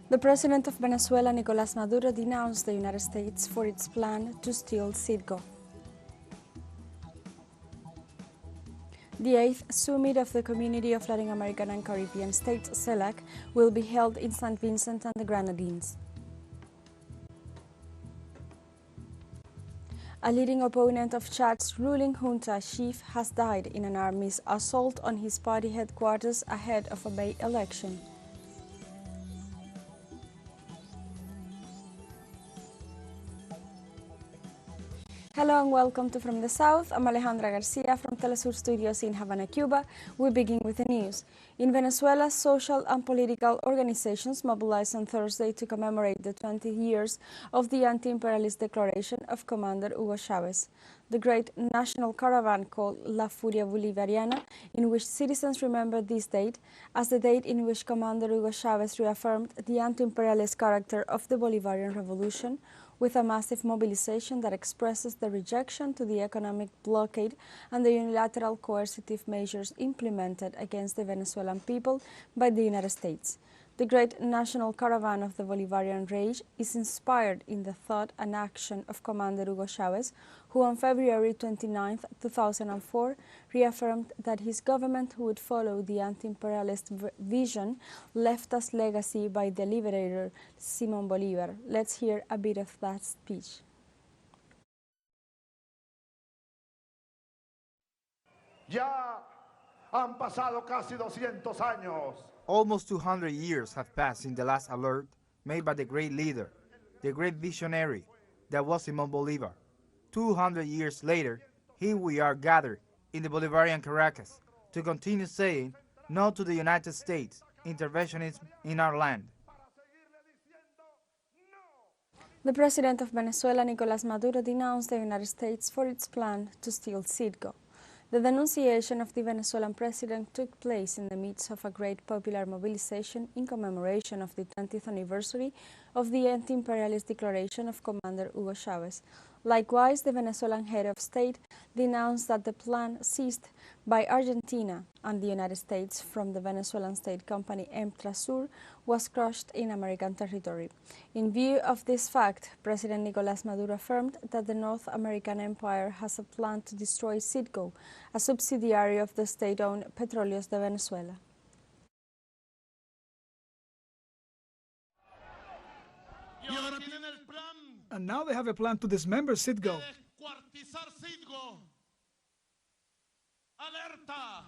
The president of Venezuela, Nicolás Maduro, denounced the United States for its plan to steal CITGO. The 8th Summit of the Community of Latin American and Caribbean States, CELAC, will be held in St. Vincent and the Grenadines. A leading opponent of Chad's ruling junta chief has died in an army's assault on his party headquarters ahead of a May election. Hello and welcome to From the South. I'm Alejandra Garcia from teleSUR studios in Havana, Cuba. We begin with the news. In Venezuela, social and political organizations mobilized on Thursday to commemorate the 20 years of the anti-imperialist declaration of Commander Hugo Chávez. The great national caravan called La Furia Bolivariana, in which citizens remember this date as the date in which Commander Hugo Chávez reaffirmed the anti-imperialist character of the Bolivarian Revolution, with a massive mobilization that expresses the rejection to the economic blockade and the unilateral coercive measures implemented against the Venezuelan people by the United States. The great national caravan of the Bolivarian rage is inspired in the thought and action of Commander Hugo Chávez, who on February 29, 2004, reaffirmed that his government would follow the anti-imperialist vision left as legacy by the liberator Simón Bolívar. Let's hear a bit of that speech. Ya han pasado casi 200 años. Almost 200 years have passed since the last alert made by the great leader, the great visionary, that was Simón Bolívar. 200 years later, here we are gathered in the Bolivarian Caracas to continue saying no to the United States interventionism in our land. The president of Venezuela, Nicolás Maduro, denounced the United States for its plan to steal CITGO. The denunciation of the Venezuelan president took place in the midst of a great popular mobilization in commemoration of the 20th anniversary of the anti-imperialist declaration of Commander Hugo Chávez. Likewise, the Venezuelan head of state denounced that the plan seized by Argentina and the United States from the Venezuelan state company teleSUR was crushed in American territory. In view of this fact, President Nicolás Maduro affirmed that the North American empire has a plan to destroy CITGO, a subsidiary of the state-owned Petróleos de Venezuela. And now they have a plan to dismember CITGO.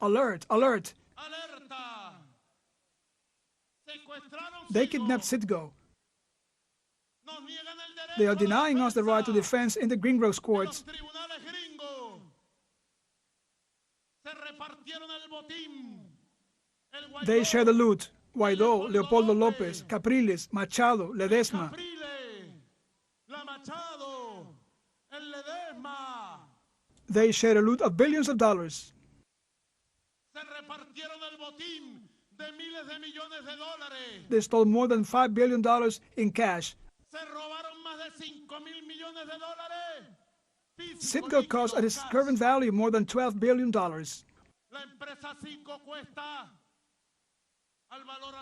Alert, alert! They kidnapped CITGO. They are denying us the right to defense in the Gringos courts. They share the loot. Guaidó, Leopoldo López, Capriles, Machado, Ledesma. They share a loot of billions of dollars. They stole more than $5 billion in cash. CITGO costs at its current value more than $12 billion.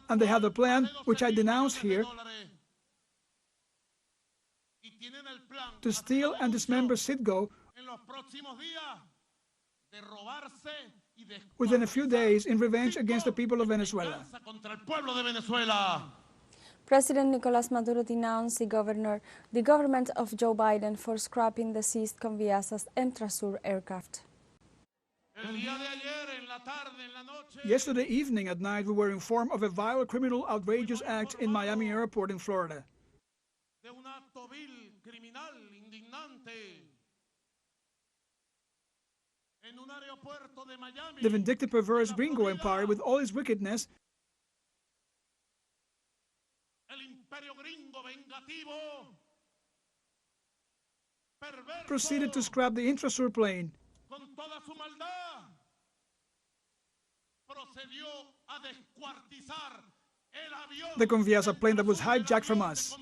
And they have a plan, which I denounce here, to steal and dismember CITGO within a few days in revenge against the people of Venezuela. President Nicolás Maduro denounced the government of Joe Biden for scrapping the seized Conviasas teleSUR aircraft. Yesterday evening at night, we were informed of a vile criminal outrageous act in Miami Airport in Florida. The vindictive, perverse gringo empire, with all its wickedness, proceeded to scrap the teleSUR plane. The Conviasa plane that was hijacked from us.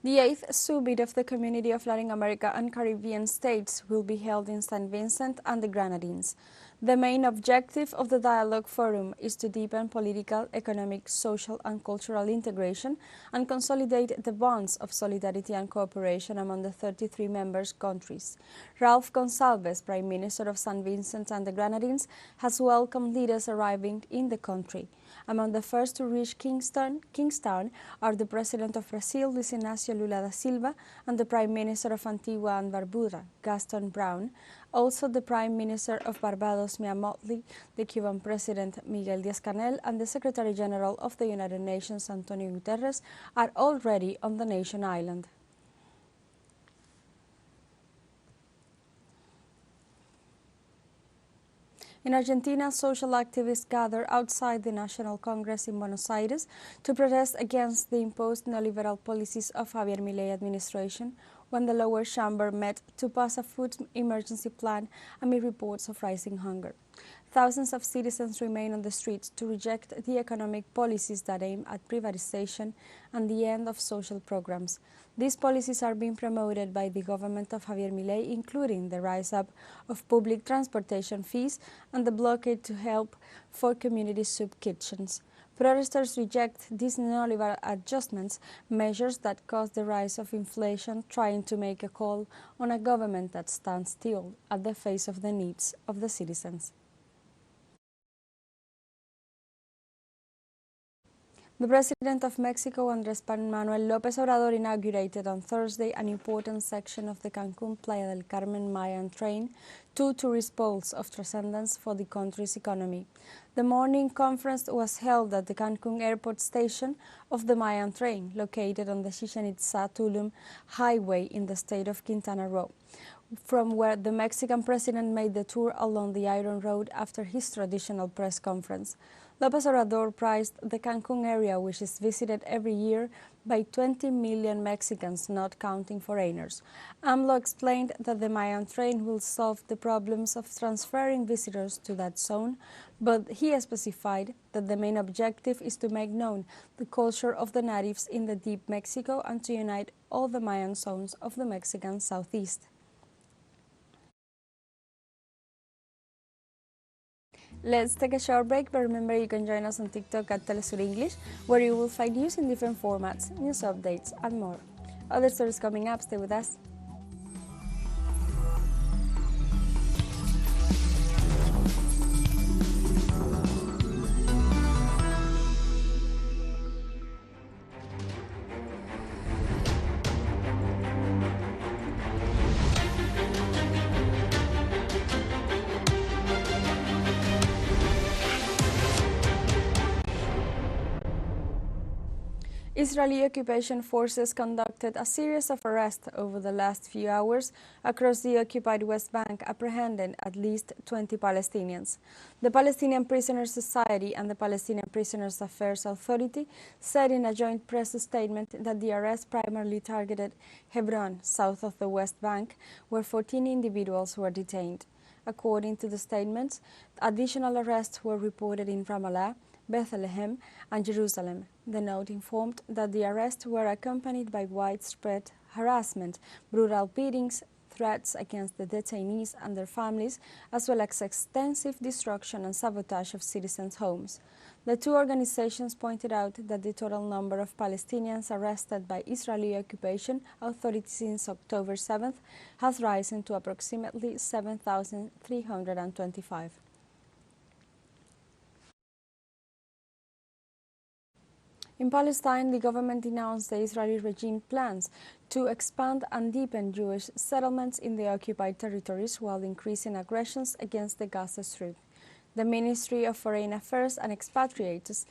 The 8th Summit of the Community of Latin America and Caribbean States will be held in St. Vincent and the Grenadines. The main objective of the Dialogue Forum is to deepen political, economic, social and cultural integration and consolidate the bonds of solidarity and cooperation among the 33 member countries. Ralph Gonsalves, Prime Minister of St. Vincent and the Grenadines, has welcomed leaders arriving in the country. Among the first to reach Kingstown are the President of Brazil, Luis Inácio Lula da Silva, and the Prime Minister of Antigua and Barbuda, Gaston Brown. Also the Prime Minister of Barbados, Mia Mottley, the Cuban President, Miguel Díaz-Canel, and the Secretary General of the United Nations, Antonio Guterres, are already on the nation island. In Argentina, social activists gathered outside the National Congress in Buenos Aires to protest against the imposed neoliberal policies of Javier Milei administration when the lower chamber met to pass a food emergency plan amid reports of rising hunger. Thousands of citizens remain on the streets to reject the economic policies that aim at privatization and the end of social programs. These policies are being promoted by the government of Javier Milei, including the rise up of public transportation fees and the blockade to help for community soup kitchens. Protesters reject these neoliberal adjustments, measures that cause the rise of inflation, trying to make a call on a government that stands still at the face of the needs of the citizens. The President of Mexico, Andrés Manuel López Obrador, inaugurated on Thursday an important section of the Cancún-Playa del Carmen Mayan train, two tourist poles of transcendence for the country's economy. The morning conference was held at the Cancún airport station of the Mayan train, located on the Chichen Itza-Tulum highway in the state of Quintana Roo, from where the Mexican president made the tour along the Iron Road after his traditional press conference. López Obrador praised the Cancún area, which is visited every year by 20 million Mexicans, not counting foreigners. AMLO explained that the Mayan train will solve the problems of transferring visitors to that zone, but he specified that the main objective is to make known the culture of the natives in the deep Mexico and to unite all the Mayan zones of the Mexican southeast. Let's take a short break, but remember you can join us on TikTok at teleSUR English, where you will find news in different formats, news updates, and more. Other stories coming up, stay with us. Israeli occupation forces conducted a series of arrests over the last few hours across the occupied West Bank, apprehending at least 20 Palestinians. The Palestinian Prisoners Society and the Palestinian Prisoners Affairs Authority said in a joint press statement that the arrests primarily targeted Hebron, south of the West Bank, where 14 individuals were detained. According to the statements, additional arrests were reported in Ramallah, Bethlehem and Jerusalem. The note informed that the arrests were accompanied by widespread harassment, brutal beatings, threats against the detainees and their families, as well as extensive destruction and sabotage of citizens' homes. The two organizations pointed out that the total number of Palestinians arrested by Israeli occupation authorities since October 7th has risen to approximately 7,325. In Palestine, the government denounced the Israeli regime plans to expand and deepen Jewish settlements in the occupied territories while increasing aggressions against the Gaza Strip. The Ministry of Foreign Affairs and Expatriates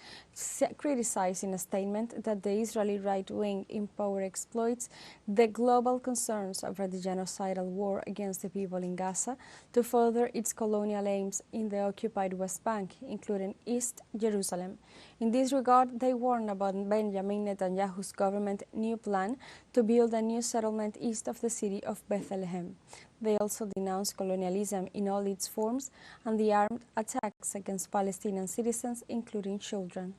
criticized in a statement that the Israeli right-wing in power exploits the global concerns over the genocidal war against the people in Gaza to further its colonial aims in the occupied West Bank, including East Jerusalem. In this regard, they warned about Benjamin Netanyahu's government's new plan to build a new settlement east of the city of Bethlehem. They also denounced colonialism in all its forms and the armed attacks against Palestinian citizens, including children.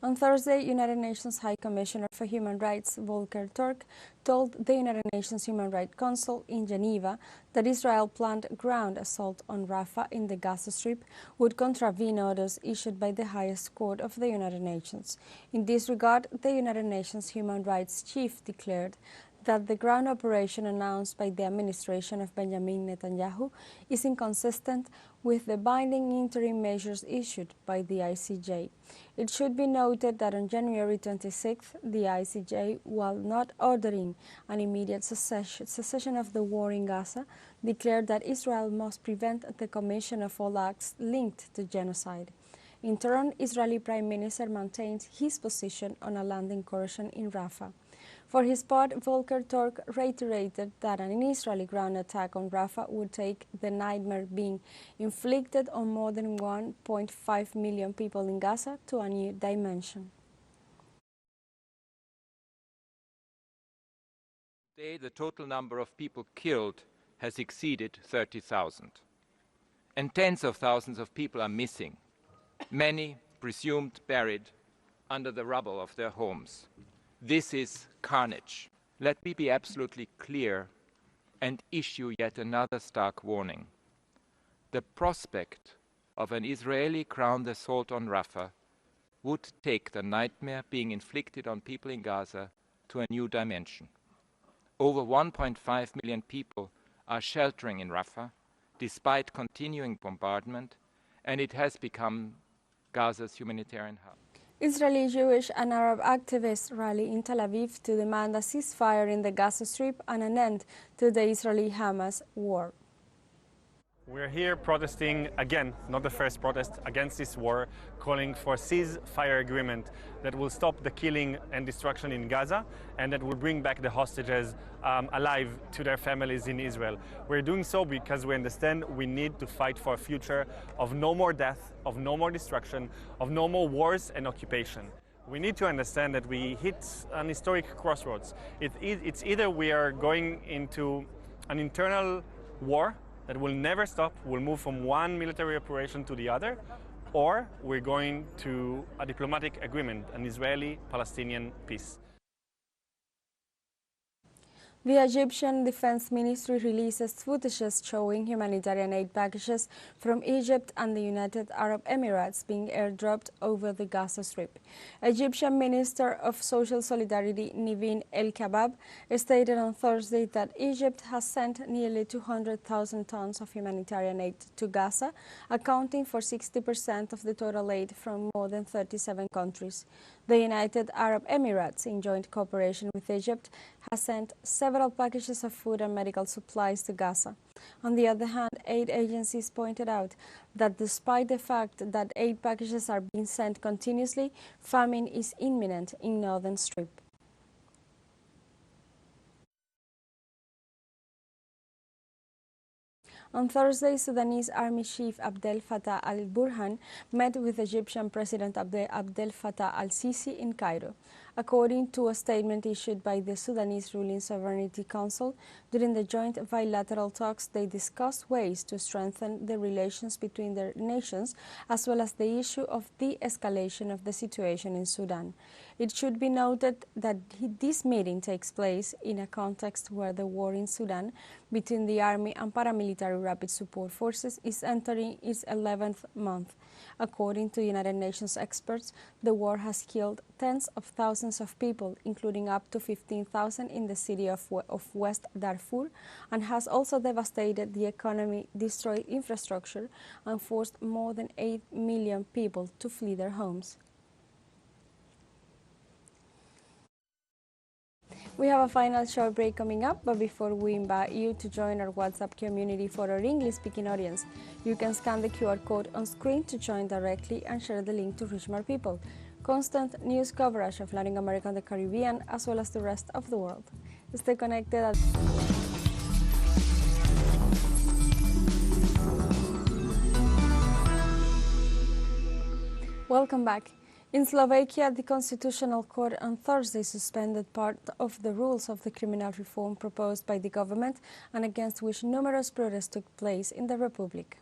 On Thursday, United Nations High Commissioner for Human Rights Volker Turk told the United Nations Human Rights Council in Geneva that Israel planned ground assault on Rafah in the Gaza Strip would contravene orders issued by the highest court of the United Nations. In this regard, the United Nations Human Rights Chief declared that the ground operation announced by the administration of Benjamin Netanyahu is inconsistent with the binding interim measures issued by the ICJ. It should be noted that on January 26th, the ICJ, while not ordering an immediate cessation of the war in Gaza, declared that Israel must prevent the commission of all acts linked to genocide. In turn, Israeli Prime Minister maintained his position on a land incursion in Rafah. For his part, Volker Turk reiterated that an Israeli ground attack on Rafah would take the nightmare being inflicted on more than 1.5 million people in Gaza to a new dimension. Today, the total number of people killed has exceeded 30,000. And tens of thousands of people are missing, many presumed buried under the rubble of their homes. This is carnage. Let me be absolutely clear and issue yet another stark warning. The prospect of an Israeli ground assault on Rafah would take the nightmare being inflicted on people in Gaza to a new dimension. Over 1.5 million people are sheltering in Rafah despite continuing bombardment, and it has become Gaza's humanitarian hub. Israeli Jewish and Arab activists rally in Tel Aviv to demand a ceasefire in the Gaza Strip and an end to the Israeli-Hamas war. We're here protesting again, not the first protest, against this war, calling for a ceasefire agreement that will stop the killing and destruction in Gaza and that will bring back the hostages alive to their families in Israel. We're doing so because we understand we need to fight for a future of no more death, of no more destruction, of no more wars and occupation. We need to understand that we hit an historic crossroads. It's either we are going into an internal war that will never stop, will move from one military operation to the other, or we're going to a diplomatic agreement, an Israeli-Palestinian peace. The Egyptian Defense Ministry releases footages showing humanitarian aid packages from Egypt and the United Arab Emirates being airdropped over the Gaza Strip. Egyptian Minister of Social Solidarity Niveen El-Kabab stated on Thursday that Egypt has sent nearly 200,000 tons of humanitarian aid to Gaza, accounting for 60% of the total aid from more than 37 countries. The United Arab Emirates, in joint cooperation with Egypt, has sent several packages of food and medical supplies to Gaza. On the other hand, aid agencies pointed out that despite the fact that aid packages are being sent continuously, famine is imminent in northern Strip. On Thursday, Sudanese Army Chief Abdel Fattah al-Burhan met with Egyptian President Abdel Fattah al-Sisi in Cairo. According to a statement issued by the Sudanese Ruling Sovereignty Council, during the joint bilateral talks, they discussed ways to strengthen the relations between their nations, as well as the issue of de-escalation of the situation in Sudan. It should be noted that this meeting takes place in a context where the war in Sudan between the army and paramilitary rapid support forces is entering its 11th month. According to United Nations experts, the war has killed tens of thousands of people, including up to 15,000 in the city of West Darfur, and has also devastated the economy, destroyed infrastructure, and forced more than 8 million people to flee their homes. We have a final short break coming up, but before we invite you to join our WhatsApp community for our English-speaking audience, you can scan the QR code on screen to join directly and share the link to reach more people. Constant news coverage of Latin America and the Caribbean, as well as the rest of the world. Stay connected. Welcome back. In Slovakia, the Constitutional Court on Thursday suspended part of the rules of the criminal reform proposed by the government and against which numerous protests took place in the Republic.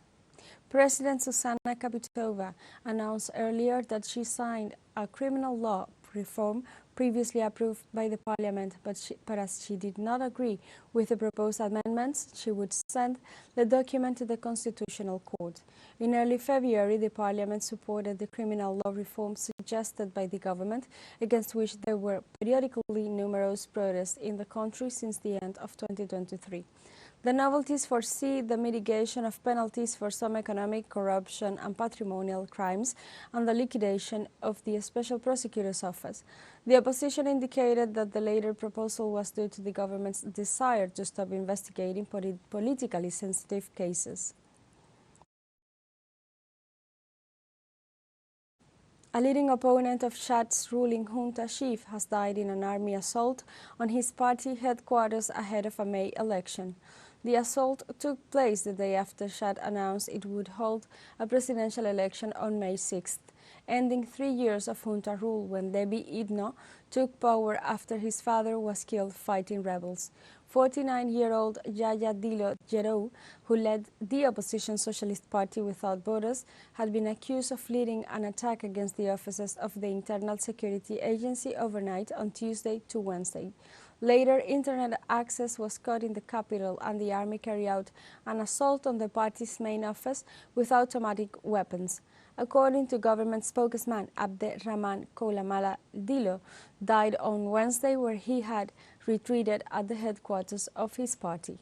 President Zuzana Kapitova announced earlier that she signed a criminal law reform previously approved by the parliament, but as she did not agree with the proposed amendments, she would send the document to the Constitutional Court. In early February, the parliament supported the criminal law reform suggested by the government, against which there were periodically numerous protests in the country since the end of 2023. The novelties foresee the mitigation of penalties for some economic, corruption and patrimonial crimes and the liquidation of the Special Prosecutor's Office. The opposition indicated that the later proposal was due to the government's desire to stop investigating politically sensitive cases. A leading opponent of Chad's ruling junta chief has died in an army assault on his party headquarters ahead of a May election. The assault took place the day after Chad announced it would hold a presidential election on May 6th, ending 3 years of junta rule when Déby Itno took power after his father was killed fighting rebels. 49-year-old Yaya Dilo Jerou, who led the opposition Socialist Party Without Borders, had been accused of leading an attack against the offices of the Internal Security Agency overnight on Tuesday to Wednesday. Later, internet access was cut in the capital and the army carried out an assault on the party's main office with automatic weapons. According to government spokesman Abderrahman Koulamala, Dilo died on Wednesday where he had retreated at the headquarters of his party.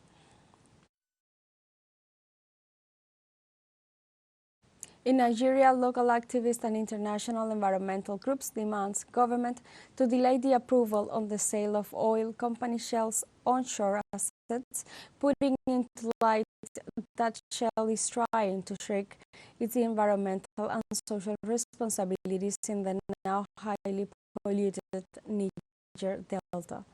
In Nigeria, local activists and international environmental groups demand government to delay the approval on the sale of oil company Shell's onshore assets, putting into light that Shell is trying to shirk its environmental and social responsibilities in the now highly polluted Niger Delta.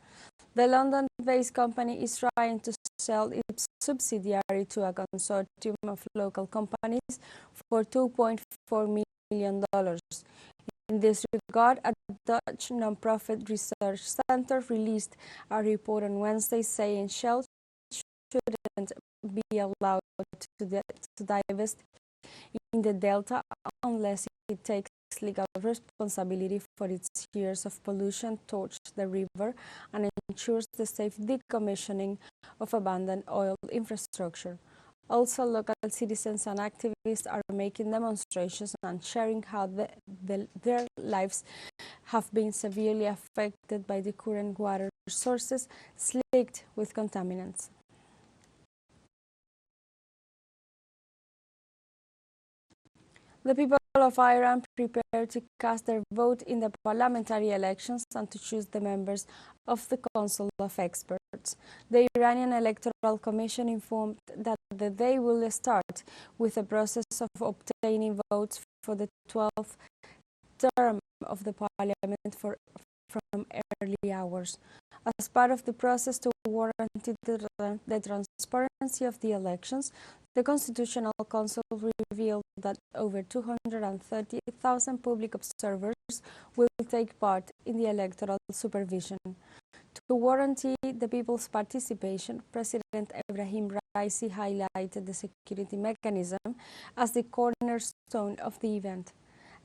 The London-based company is trying to sell its subsidiary to a consortium of local companies for $2.4 million. In this regard, a Dutch non-profit research center released a report on Wednesday saying Shell shouldn't be allowed to divest in the Delta unless it takes legal responsibility for its years of pollution towards the river and ensures the safe decommissioning of abandoned oil infrastructure. Also, local citizens and activists are making demonstrations and sharing how their lives have been severely affected by the current water sources slaked with contaminants. The people of Iran prepare to cast their vote in the parliamentary elections and to choose the members of the Council of Experts. The Iranian Electoral Commission informed that the day will start with the process of obtaining votes for the 12th term of the parliament from early hours. As part of the process to guarantee the transparency of the elections, the Constitutional Council revealed that over 230,000 public observers will take part in the electoral supervision. To guarantee the people's participation, President Ebrahim Raisi highlighted the security mechanism as the cornerstone of the event.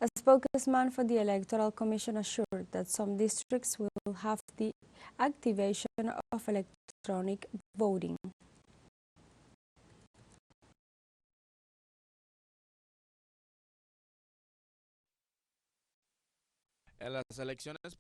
A spokesman for the Electoral Commission assured that some districts will have the activation of electronic voting. En las elecciones